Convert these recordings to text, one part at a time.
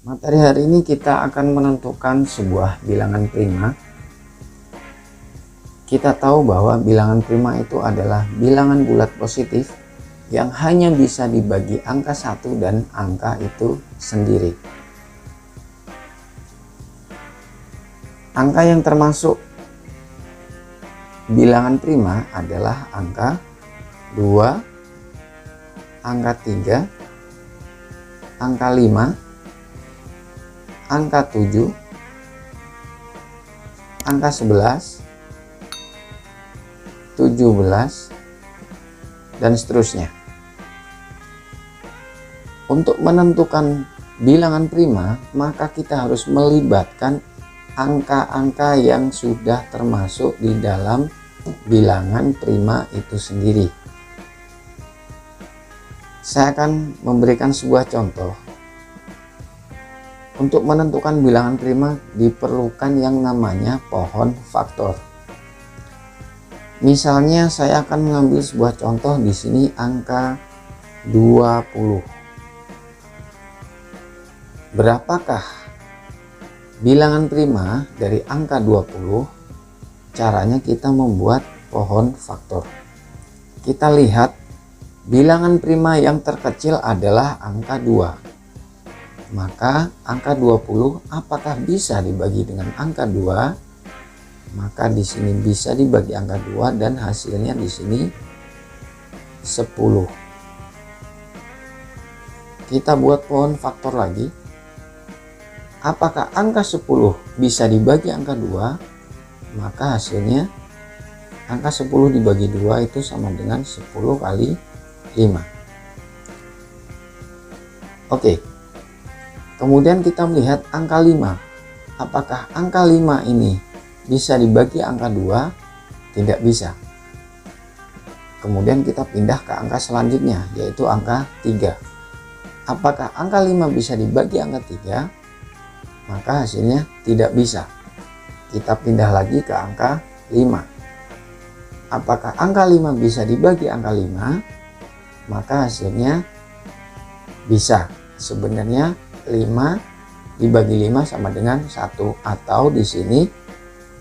Materi hari ini kita akan menentukan sebuah bilangan prima. Kita tahu bahwa bilangan prima itu adalah bilangan bulat positif yang hanya bisa dibagi angka 1 dan angka itu sendiri. Angka yang termasuk bilangan prima adalah angka 2, angka 3, angka 5, angka 7, angka 11, 17, dan seterusnya. Untuk menentukan bilangan prima, maka kita harus melibatkan angka-angka yang sudah termasuk di dalam bilangan prima itu sendiri. Saya akan memberikan sebuah contoh. Untuk menentukan bilangan prima diperlukan yang namanya pohon faktor. Misalnya saya akan mengambil sebuah contoh di sini angka 20. Berapakah bilangan prima dari angka 20? Caranya kita membuat pohon faktor. Kita lihat bilangan prima yang terkecil adalah angka 2. Maka angka 20 apakah bisa dibagi dengan angka 2? Maka di sini bisa dibagi angka 2 dan hasilnya di sini 10. Kita buat pohon faktor lagi. Apakah angka 10 bisa dibagi angka 2? Maka hasilnya angka 10 dibagi 2 itu sama dengan 10 kali 5. Oke. Kemudian kita melihat angka 5. Apakah angka 5 ini bisa dibagi angka 2? Tidak bisa. Kemudian kita pindah ke angka selanjutnya, yaitu angka 3. Apakah angka 5 bisa dibagi angka 3? Maka hasilnya tidak bisa. Kita pindah lagi ke angka 5. Apakah angka 5 bisa dibagi angka 5? Maka hasilnya bisa. Sebenarnya 5 dibagi 5 sama dengan 1, atau di sini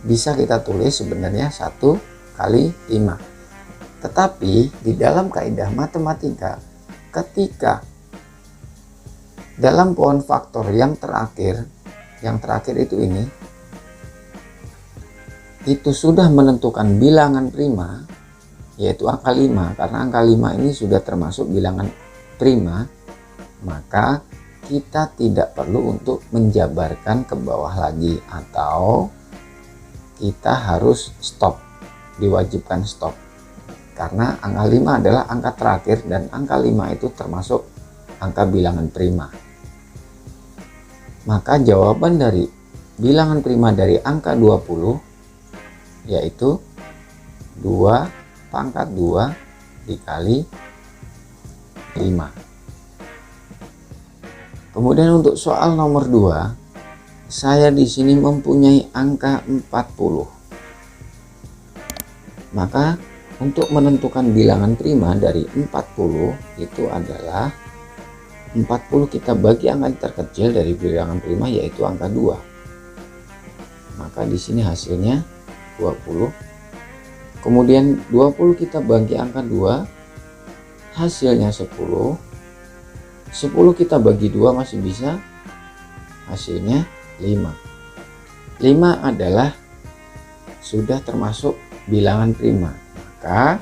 bisa kita tulis sebenarnya 1 kali 5. Tetapi di dalam kaidah matematika, ketika dalam pohon faktor yang terakhir itu ini, itu sudah menentukan bilangan prima, yaitu angka 5, karena angka 5 ini sudah termasuk bilangan prima, maka kita tidak perlu untuk menjabarkan ke bawah lagi, atau kita harus stop, diwajibkan stop, karena angka 5 adalah angka terakhir dan angka 5 itu termasuk angka bilangan prima. Maka jawaban dari bilangan prima dari angka 20 yaitu 2 pangkat 2 dikali 5. Kemudian untuk soal nomor 2, saya di sini mempunyai angka 40. Maka untuk menentukan bilangan prima dari 40 itu adalah 40 kita bagi angka terkecil dari bilangan prima, yaitu angka 2. Maka di sini hasilnya 20. Kemudian 20 kita bagi angka 2, hasilnya 10. 10 kita bagi 2 masih bisa, hasilnya 5. 5 adalah sudah termasuk bilangan prima, maka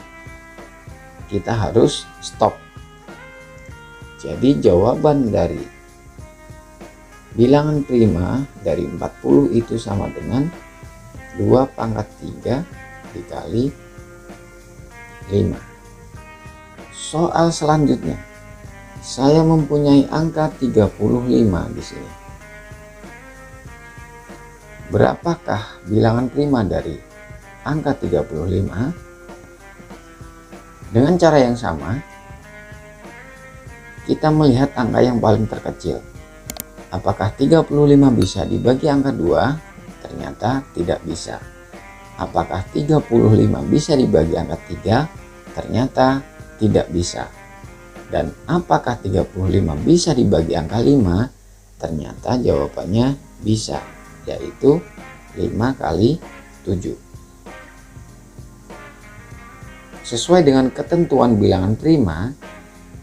kita harus stop. Jadi jawaban dari bilangan prima dari 40 itu sama dengan 2 pangkat 3 dikali 5. Soal selanjutnya, saya mempunyai angka 35 di sini. Berapakah bilangan prima dari angka 35? Dengan cara yang sama, kita melihat angka yang paling terkecil. Apakah 35 bisa dibagi angka 2? Ternyata tidak bisa. Apakah 35 bisa dibagi angka 3? Ternyata Tidak bisa. Dan apakah 35 bisa dibagi angka 5? Ternyata jawabannya bisa, yaitu 5 kali 7. Sesuai dengan ketentuan bilangan prima,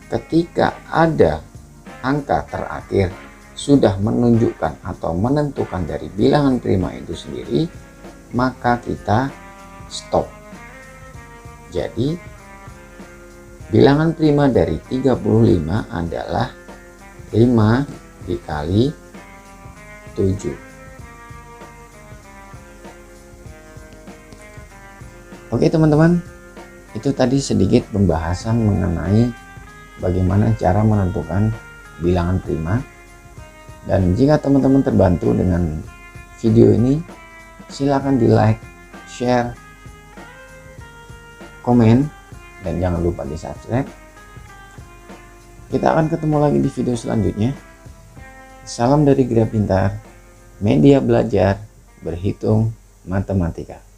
ketika ada angka terakhir sudah menunjukkan atau menentukan dari bilangan prima itu sendiri, maka kita stop. Jadi bilangan prima dari 35 adalah 5 dikali 7. Oke teman-teman, itu tadi sedikit pembahasan mengenai bagaimana cara menentukan bilangan prima. Dan jika teman-teman terbantu dengan video ini, silakan di like, share, komen, dan jangan lupa di subscribe. Kita akan ketemu lagi di video selanjutnya. Salam dari Gria Pintar, media belajar berhitung matematika.